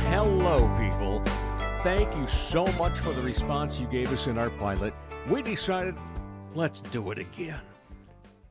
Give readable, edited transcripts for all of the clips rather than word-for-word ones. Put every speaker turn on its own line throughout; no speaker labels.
hello, people. Thank you so much for the response you gave us in our pilot. We decided, let's do it again.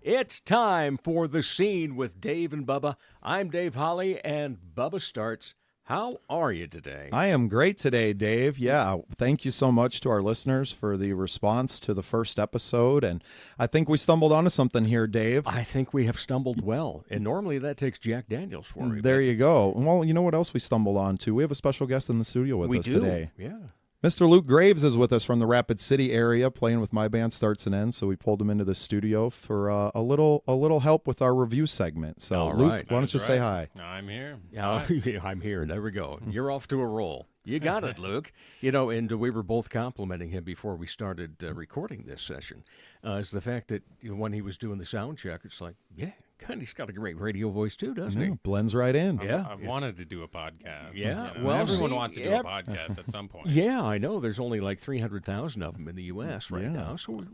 It's time for The Scene with Dave and Bubba. I'm Dave Holly, and Bubba starts. How are you today?
I am great today, Dave. Yeah, thank you so much to our listeners for the response to the first episode. And I think we stumbled onto something here, Dave.
I think we have stumbled well. And normally that takes Jack Daniels for me.
There you go. Well, you know what else we stumbled onto? We have a special guest in the studio with us today.
Yeah.
Mr. Luke Graves is with us from the Rapid City area, playing with my band Starts and Ends. So we pulled him into the studio for a little help with our review segment. So
All
Luke,
right.
why don't you say hi?
I'm here.
Yeah, I'm here. There we go. You're off to a roll. You got it, Luke. You know, and we were both complimenting him before we started recording this session. Is the fact that when he was doing the sound check, it's like, yeah, God, he's got a great radio voice too, doesn't he?
Blends right in.
Yeah.
I've wanted to do a podcast.
Yeah,
You know,
well,
everyone
see,
wants to do a podcast at some point.
Yeah, I know. There's only like 300,000 of them in the U.S. right
Yeah.
now, so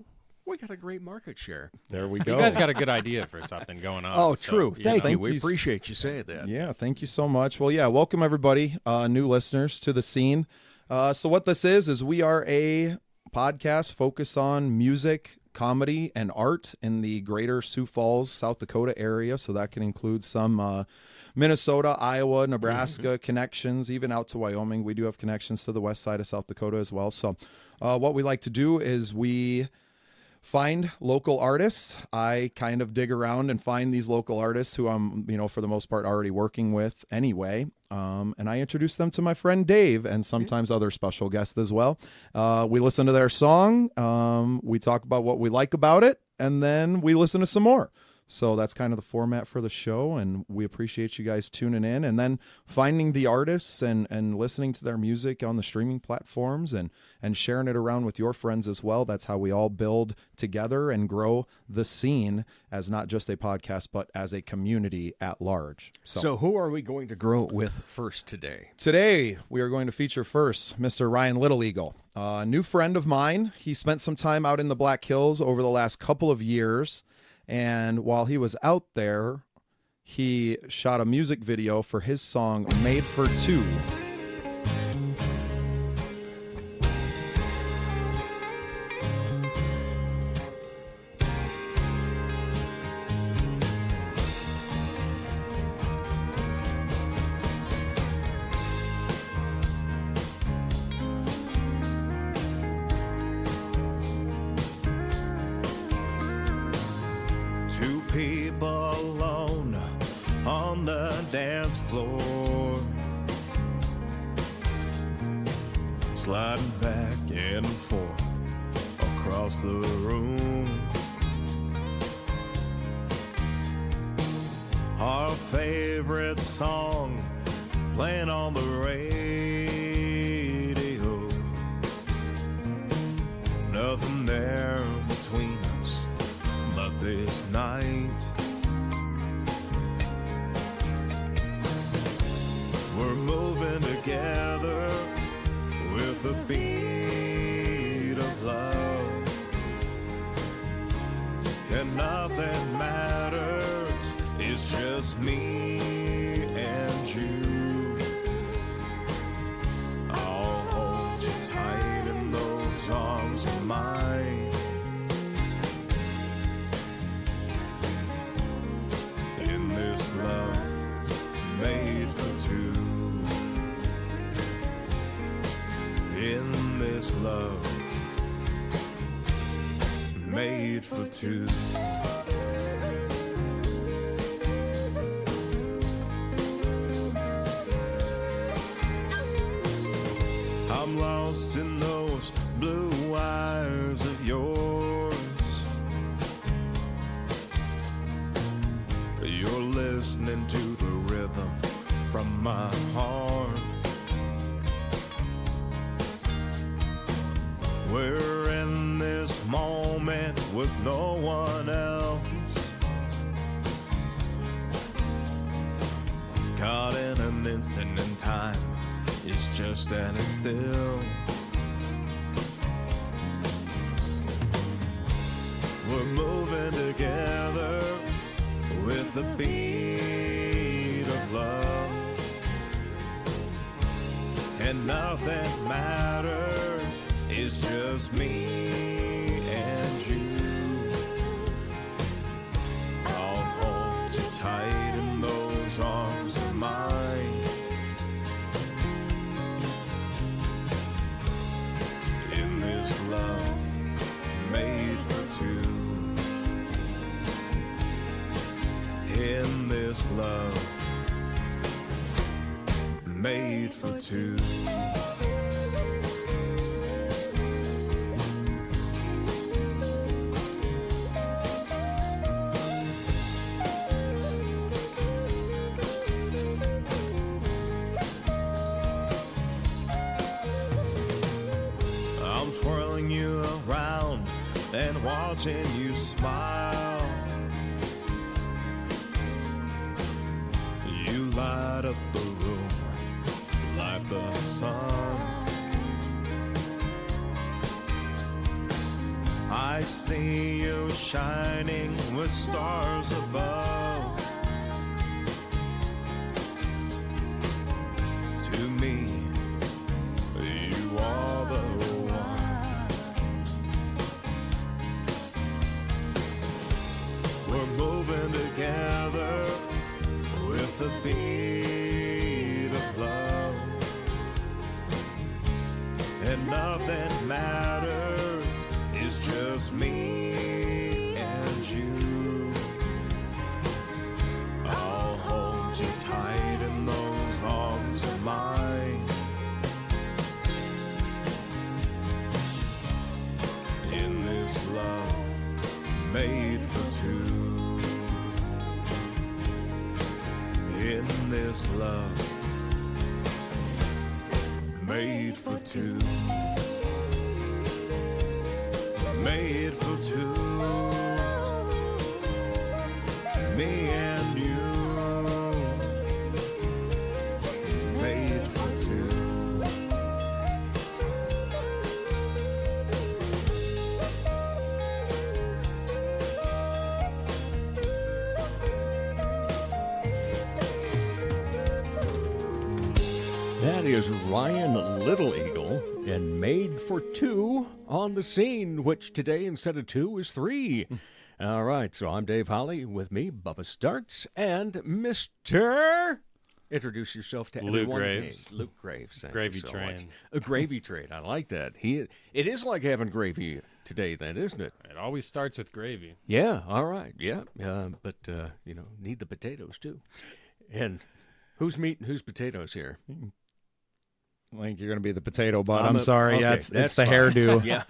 we got a great market share.
There we go.
You guys got a good idea for something going on.
Oh,
so,
true. Thank you.
Thank
We
you.
appreciate you saying that.
Yeah, thank you so much. Well, yeah, welcome everybody, new listeners to The Scene. So what this is we are a podcast focused on music, comedy, and art in the greater Sioux Falls, South Dakota area. So that can include some Minnesota, Iowa, Nebraska connections, even out to Wyoming. We do have connections to the west side of South Dakota as well. So what we like to do is we find local artists. I kind of dig around and find these local artists who I'm, for the most part already working with anyway. And I introduce them to my friend Dave and sometimes other special guests as well. We listen to their song. We talk about what we like about it, and then we listen to some more. So that's kind of the format for the show, and we appreciate you guys tuning in and then finding the artists and listening to their music on the streaming platforms and sharing it around with your friends as well. That's how we all build together and grow the scene as not just a podcast, but as a community at large.
So who are we going to grow with first today?
Today, we are going to feature first Mr. Ryan LittleEagle, a new friend of mine. He spent some time out in the Black Hills over the last couple of years. And while he was out there, he shot a music video for his song Made for Two.
People alone on the dance floor, sliding back and forth across the room. Our favorite song playing on the radio. Nothing there between us but this night. We're moving together with the beat of love, and nothing matters, it's just me and you. I'll hold you tight in those arms of mine. In this love made for two. In this love made for two. I'm lost in those blue eyes of yours. You're listening to the rhythm from my heart. We're in this moment with no one else, caught in an instant in time. It's just standing still. We're moving together with the beat of love, and nothing matters. It's just me and you. I'll hold you tight in those arms of mine. In this love made for two. In this love made for two. I'm twirling you around and watching you smile. You light up the room like the sun. I see you shining with stars above. To me, you are the one. We're moving together with the beat of love. And nothing matters, it's just me and you. I'll hold you tight in those arms of mine. In this love made for two. In this love made for two. Made for two. Me and you. Made for two.
That is Ryan LittleEagle and Made for Two on the Scene, which today instead of two is three. All right, so I'm Dave Holly. With me, Bubba Starts and Mr. Introduce yourself to
Luke
everyone.
Graves.
Hey, Luke Graves. Thank
Gravy
you so
train.
much. A gravy train. I like that. It is like having gravy today, then, isn't it?
It always starts with gravy.
Yeah. All right. Yeah. But need the potatoes too. And who's meat and who's potatoes here?
I think you're going to be the potato butt.
I'm
I'm sorry.
okay,
Yeah, it's
that's
the
fine.
hairdo.
Yeah,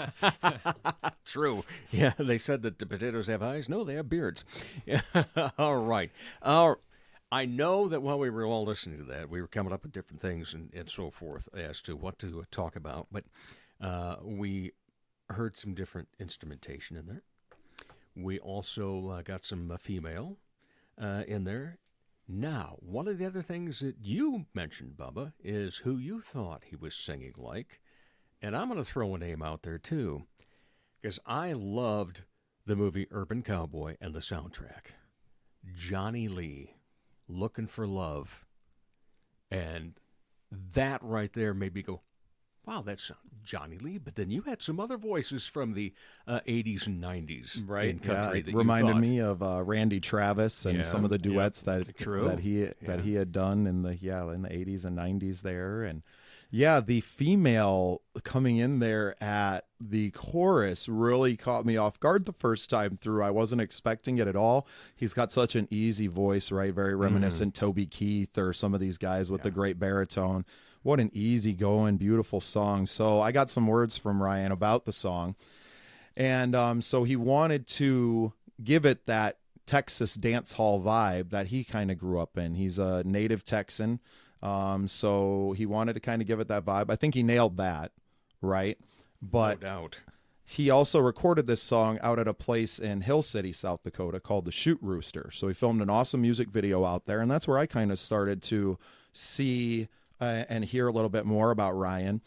true. Yeah, they said that the potatoes have eyes. No, they have beards. All right. I know that while we were all listening to that, we were coming up with different things and so forth as to what to talk about. But we heard some different instrumentation in there. We also got some female in there. Now, one of the other things that you mentioned, Bubba, is who you thought he was singing like. And I'm going to throw a name out there, too, because I loved the movie Urban Cowboy and the soundtrack. Johnny Lee, Looking for Love. And that right there made me go, wow, that's Johnny Lee. But then you had some other voices from the 80s and 90s in country
it
that
reminded
you thought.
me of Randy Travis and some of the duets that he had done in the 80s and 90s there. And yeah, the female coming in there at the chorus really caught me off guard the first time through. I wasn't expecting it at all. He's got such an easy voice, right? Very reminiscent Toby Keith or some of these guys with the great baritone. What an easygoing, beautiful song. So I got some words from Ryan about the song. And so he wanted to give it that Texas dance hall vibe that he kind of grew up in. He's a native Texan. So he wanted to kind of give it that vibe. I think he nailed that, right? But
no doubt.
He also recorded this song out at a place in Hill City, South Dakota called the Shoot Rooster. So he filmed an awesome music video out there. And that's where I kind of started to see and hear a little bit more about Ryan.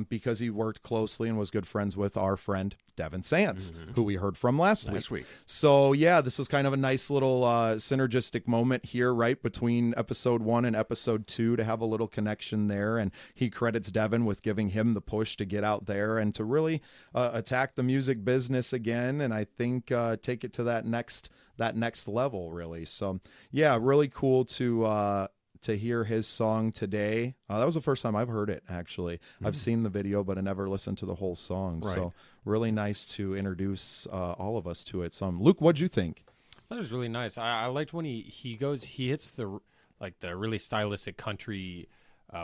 because he worked closely and was good friends with our friend Devin Sants, who we heard from last week. So yeah, this was kind of a nice little synergistic moment here, right, between episode 1 and episode 2 to have a little connection there. And he credits Devin with giving him the push to get out there and to really attack the music business again. And I think take it to that next level, really. So yeah, really cool to hear his song today. That was the first time I've heard it, actually. I've seen the video, but I never listened to the whole song. Right. So really nice to introduce all of us to it. Luke, what'd you think?
That was really nice. I liked when he hits the really stylistic country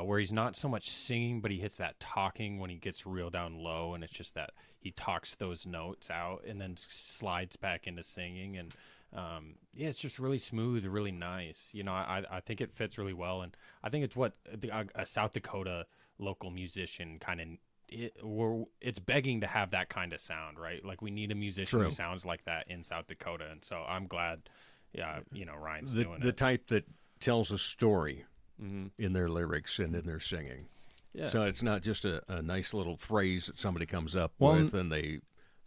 where he's not so much singing, but he hits that talking when he gets real down low, and it's just that he talks those notes out and then slides back into singing. And yeah, it's just really smooth, really nice. You know, I think it fits really well, and I think it's what a South Dakota local musician kind of it's begging to have that kind of sound, right? Like we need a musician who sounds like that in South Dakota, and so I'm glad, Ryan's doing
the type that tells a story in their lyrics and in their singing. Yeah. So it's not just a nice little phrase that somebody comes up with and they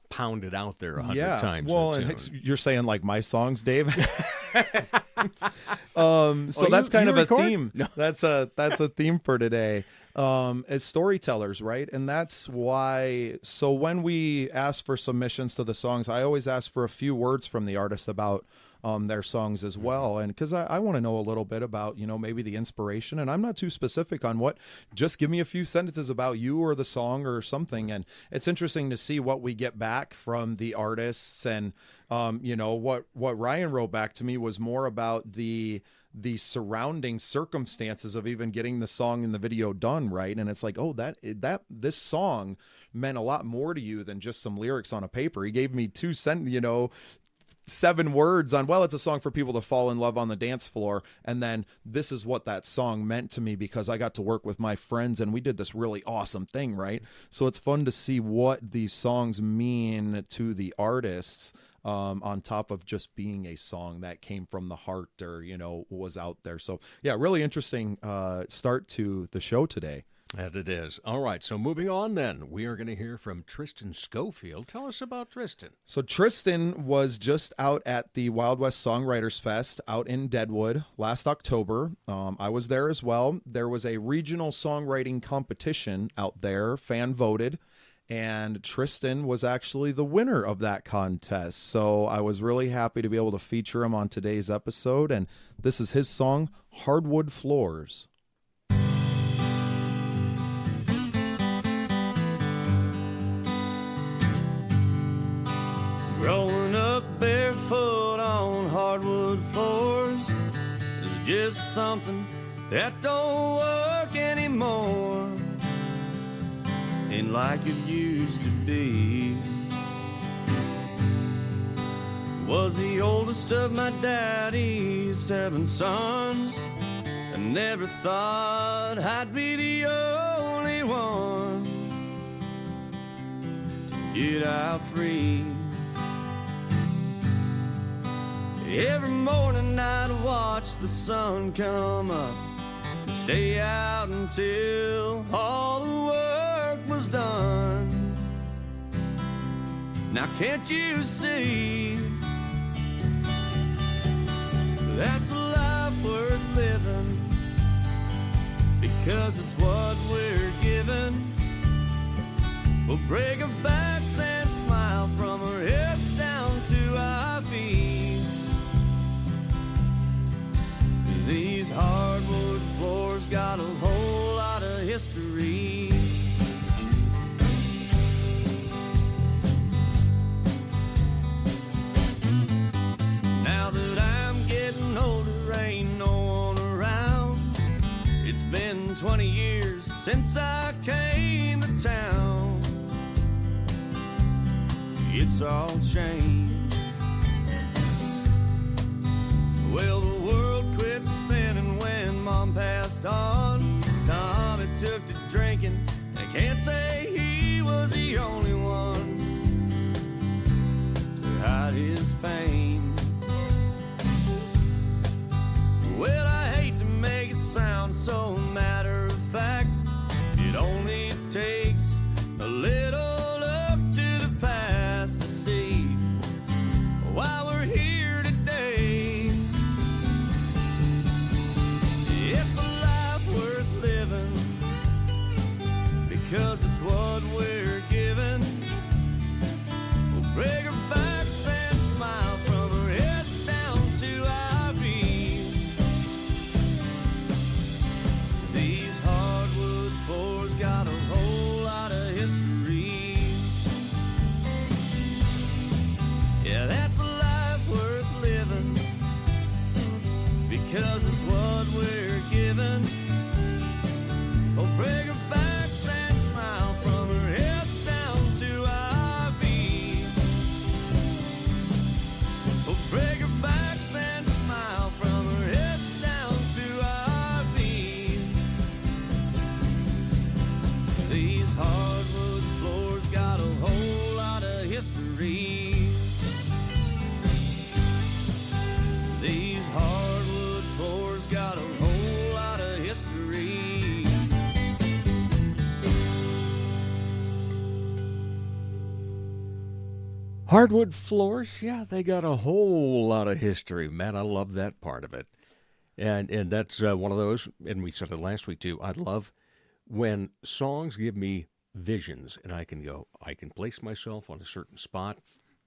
pound it out there 100 times.
Well, and you're saying like my songs, Dave. So that's kind of a theme. No. That's a theme for today. As storytellers, right? And that's why. So when we ask for submissions to the songs, I always ask for a few words from the artist about their songs as well. And because I want to know a little bit about, maybe the inspiration. And I'm not too specific on what, just give me a few sentences about you or the song or something. And it's interesting to see what we get back from the artists. And, what Ryan wrote back to me was more about the surrounding circumstances of even getting the song and the video done, right? And it's like, this song meant a lot more to you than just some lyrics on a paper. He gave me 7 words on, it's a song for people to fall in love on the dance floor. And then this is what that song meant to me because I got to work with my friends and we did this really awesome thing, right? So it's fun to see what these songs mean to the artists, on top of just being a song that came from the heart or, was out there. So yeah, really interesting start to the show today.
And it is. All right, so moving on then, we are going to hear from Tristen Schofield. Tell us about Tristen.
So Tristen was just out at the Wild West Songwriters Fest out in Deadwood last October. I was there as well. There was a regional songwriting competition out there, fan voted, and Tristen was actually the winner of that contest. So I was really happy to be able to feature him on today's episode, and this is his song, Hardwood Floors.
Growing up barefoot on hardwood floors is just something that don't work anymore. Ain't like it used to be. Was the oldest of my daddy's 7 sons. I never thought I'd be the only one to get out free. Every morning I'd watch the sun come up and stay out until all the work was done. Now can't you see that's a life worth living, because it's what we're given. We'll break our backs and smile from our heads down to our feet. These hardwood floors got a whole lot of history. Now that I'm getting older, ain't no one around. It's been 20 years since I came to town. It's all changed. Well, the world quit spinning when Mom passed on. Tommy took to drinking. I can't say he was the only one to hide his pain. Well, I hate to make it sound so matter of fact. It only takes because it's what we're given. We'll break her backs and smile from her heads down to our feet. These hardwood floors got a whole lot of history. Yeah, that's a life worth living, because it's what we're given. Oh, break her backs and smile from her hips down to our feet. Oh, break her backs and smile from her hips down to our feet. These hardwood floors got a whole lot of history. These hardwood floors got a whole lot of history.
Hardwood floors, yeah, they got a whole lot of history. Man, I love that part of it. And that's one of those, and we said it last week too, I love when songs give me visions and I can place myself on a certain spot.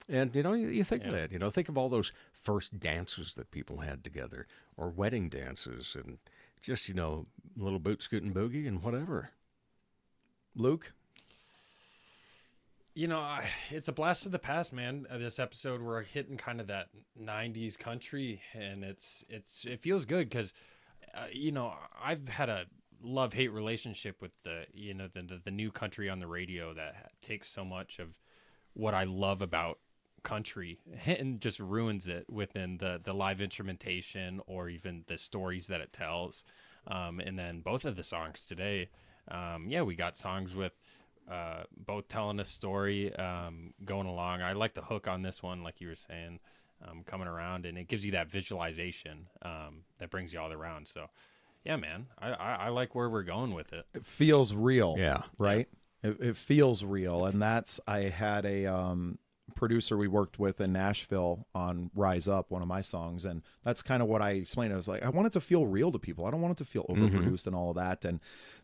And, you think of that, think of all those first dances that people had together, or wedding dances, and just, little boot scootin' boogie and whatever.
Luke?
It's a blast of the past, man. This episode, we're hitting kind of that 90s country, and it feels good because, I've had a love-hate relationship with the new country on the radio that takes so much of what I love about country and just ruins it within the live instrumentation or even the stories that it tells. And then both of the songs today, we got songs with both telling a story, going along. I like the hook on this one, like you were saying, coming around, and it gives you that visualization that brings you all around. So, yeah, man, I like where we're going with it.
It feels real.
Yeah.
Right? Yeah. It feels real. And I had a producer we worked with in Nashville on Rise Up, one of my songs, and that's kind of what I explained. I was like, I want it to feel real to people. I don't want it to feel overproduced and all of that. And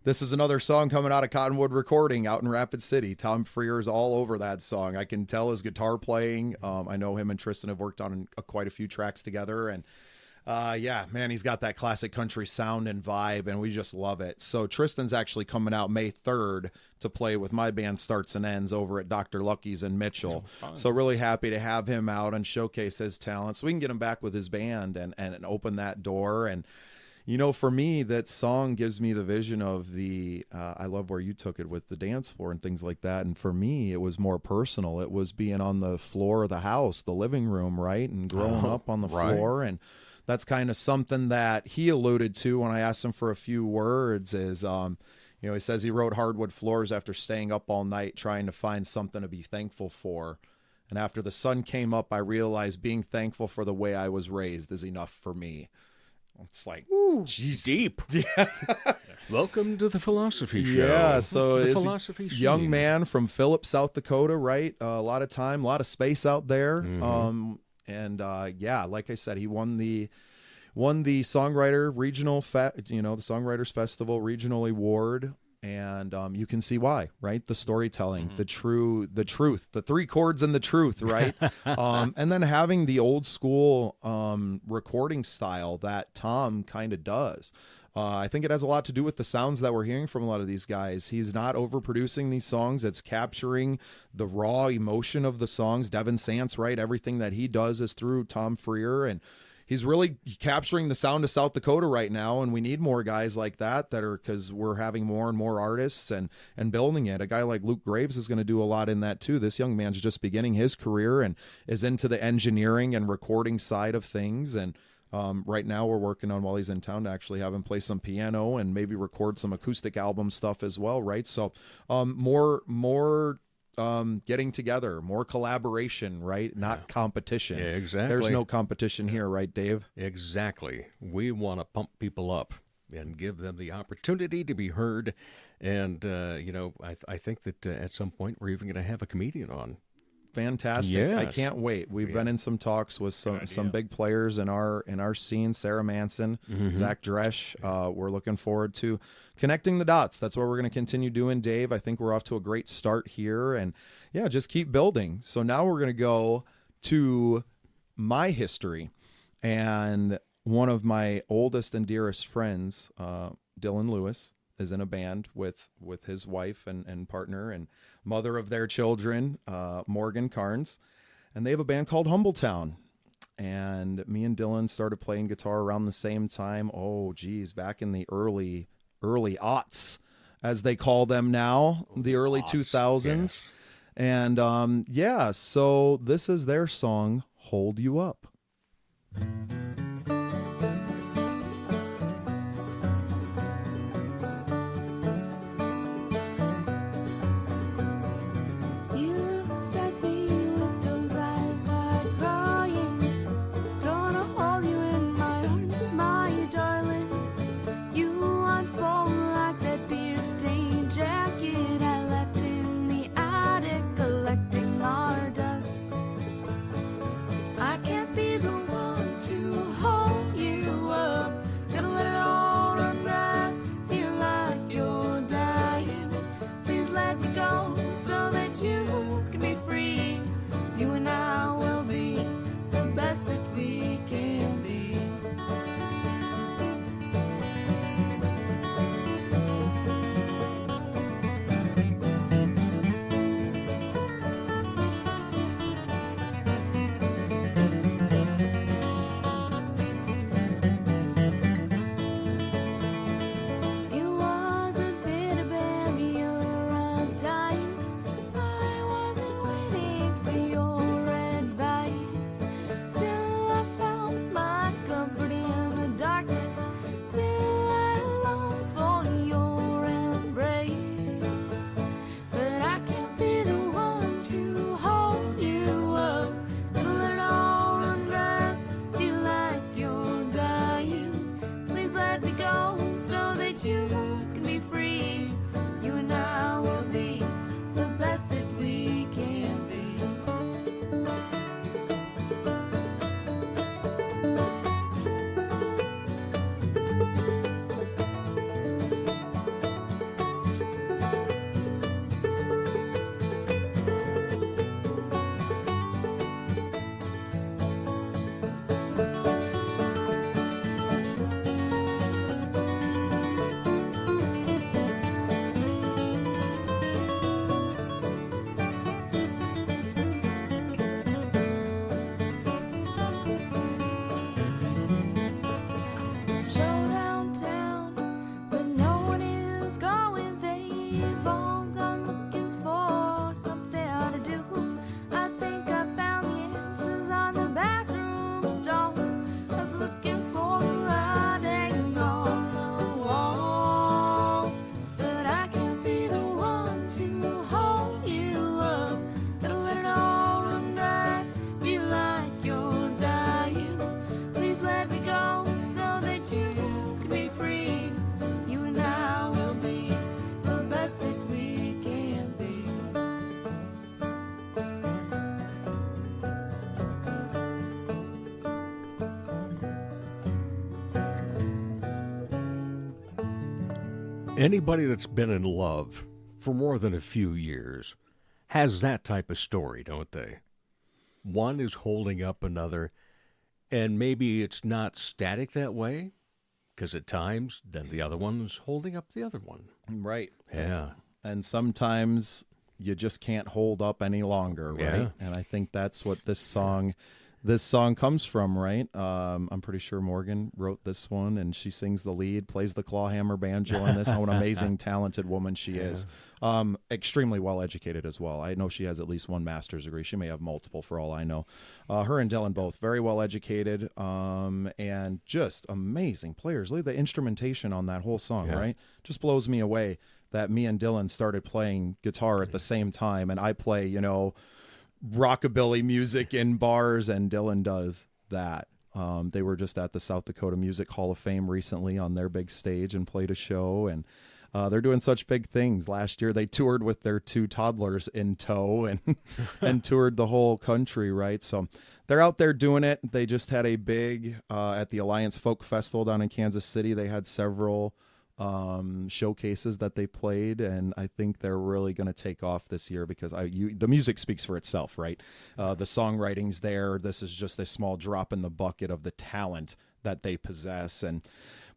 this is another song coming out of Cottonwood Recording out in Rapid City. Tom Freer is all over that song. I can tell his guitar playing. I know him and Tristen have worked on quite a few tracks together, and he's got that classic country sound and vibe, and we just love it. So Tristan's actually coming out May 3rd to play with my band Starts and Ends over at Dr. Lucky's in Mitchell. So really happy to have him out and showcase his talent so we can get him back with his band and open that door. And, for me, that song gives me the vision of I love where you took it with the dance floor and things like that. And for me, it was more personal. It was being on the floor of the house, the living room, right? And growing up on the floor. And that's kind of something that he alluded to when I asked him for a few words is, he says he wrote Hardwood Floors after staying up all night trying to find something to be thankful for. And after the sun came up, I realized being thankful for the way I was raised is enough for me. It's like,
geez, deep. Yeah. Welcome to the Philosophy Show.
Yeah, so
the
it's
Philosophy
a young man from Phillips, South Dakota, right? A lot of time, a lot of space out there. Like I said, he won the Songwriter Regional, the Songwriters Festival Regional Award, and you can see why, right? The storytelling, the truth, the three chords and the truth, right? And then having the old school recording style that Tom kind of does. I think it has a lot to do with the sounds that we're hearing from a lot of these guys. He's not overproducing these songs. It's capturing the raw emotion of the songs. Devin Sance, right? Everything that he does is through Tom Freer, and he's really capturing the sound of South Dakota right now, and we need more guys like that because we're having more and more artists and building it. A guy like Luke Graves is going to do a lot in that too. This young man's just beginning his career and is into the engineering and recording side of things, and right now we're working on, while he's in town, to actually have him play some piano and maybe record some acoustic album stuff as well, right? So more getting together, more collaboration, right? Not competition.
Yeah, exactly.
There's no competition here, right, Dave?
Exactly. We want to pump people up and give them the opportunity to be heard. And, I think that at some point we're even going to have a comedian on.
fantastic. I
Yes.
can't wait. We've been in some talks with some big players in our scene. Sarah Manson, Zach Dresch. We're looking forward to connecting the dots. That's what we're going to continue doing, Dave. I think we're off to a great start here, and yeah, just keep building. So now we're going to go to my history, and one of my oldest and dearest friends, Dylan Lewis, is in a band with his wife and partner and mother of their children, Morgan Carnes, and they have a band called Humbletown. And me and Dylan started playing guitar around the same time. Oh, geez, back in the early aughts, as they call them now, the early 2000s.
Yes.
And yeah, so this is their song, "Hold You Up."
You looked at me with those eyes wide crying. Gonna hold you in my arms, my darling. You unfold like that beer-stained jacket I left in the attic, collecting our dust. I can't be the one to hold you up. Gotta let it all run dry. Feel like you're dying. Please let me go so that you can be free. You and I will be the best that we can be. You was a bitter baby, you're undying. I wasn't waiting for your advice. Still I found my comfort in the darkness. Still I long for your embrace. But I can't be the one to hold you up. Gotta let it all run dry. Feel like you're dying. Please let me go so that you can be free. You and I will be the best that we can be. It's a showdown town, but no one is going. They've all gone looking for something to do. I think I found the answers on the bathroom stall. I was looking for a writing on the wall, but I can't be the one to hold you up. Gotta let it all run dry. Feel like you're dying. Please let me go so that you can be free. You and I will be the best that we can be.
Anybody that's been in love for more than a few years has that type of story, don't they? One is holding up another, and maybe it's not static that way, because at times, then the other one's holding up the other one.
Right.
Yeah.
And sometimes you just can't hold up any longer, right?
Yeah.
And I think that's what this song comes from, right? I'm pretty sure Morgan wrote this one, and she sings the lead, plays the clawhammer banjo on this. What an amazing, talented woman she is. Extremely well educated as well. I know she has at least one master's degree. She may have multiple for all I know. Her and Dylan both very well educated, and just amazing players. Look at the instrumentation on that whole song, right? Just blows me away that me and Dylan started playing guitar at the same time, and I play, rockabilly music in bars, and Dylan does that. They were just at the South Dakota Music Hall of Fame recently on their big stage and played a show, and They're doing such big things. Last year they toured with their 2 toddlers in tow and and toured the whole country, right? So they're out there doing it. They just had a big at the Alliance Folk Festival down in Kansas City. They had several showcases that they played, and I think they're really going to take off this year because the music speaks for itself, right? The songwriting's there. This is just a small drop in the bucket of the talent that they possess,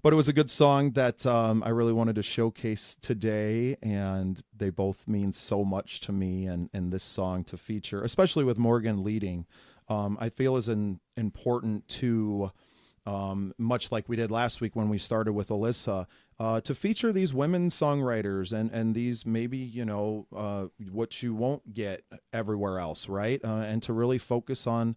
but it was a good song that I really wanted to showcase today, and they both mean so much to me, and this song to feature, especially with Morgan leading, I feel is important to, much like we did last week when we started with Alyssa, to feature these women songwriters and these maybe, what you won't get everywhere else, right? And to really focus on,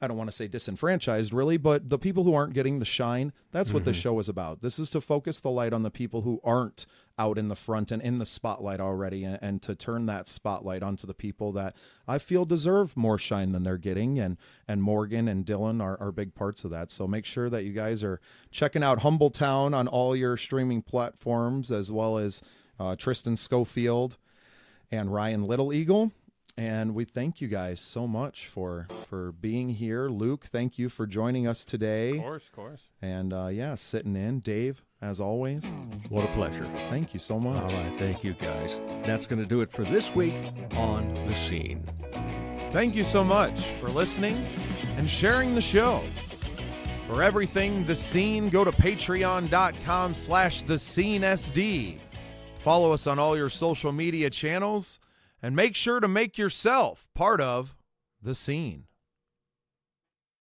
I don't want to say disenfranchised really, but the people who aren't getting the shine. That's what the show is about. This is to focus the light on the people who aren't out in the front and in the spotlight already, and to turn that spotlight onto the people that I feel deserve more shine than they're getting. And Morgan and Dylan are big parts of that. So make sure that you guys are checking out Humbletown on all your streaming platforms, as well as Tristen Schofield and Ryan LittleEagle. And we thank you guys so much for being here. Luke, thank you for joining us today.
Of course.
And sitting in. Dave, as always.
What a pleasure.
Thank you so much.
All right, thank you guys. That's going to do it for this week on The Scene.
Thank you so much for listening and sharing the show. For everything The Scene, go to patreon.com/thescenesd. Follow us on all your social media channels, and make sure to make yourself part of The Scene.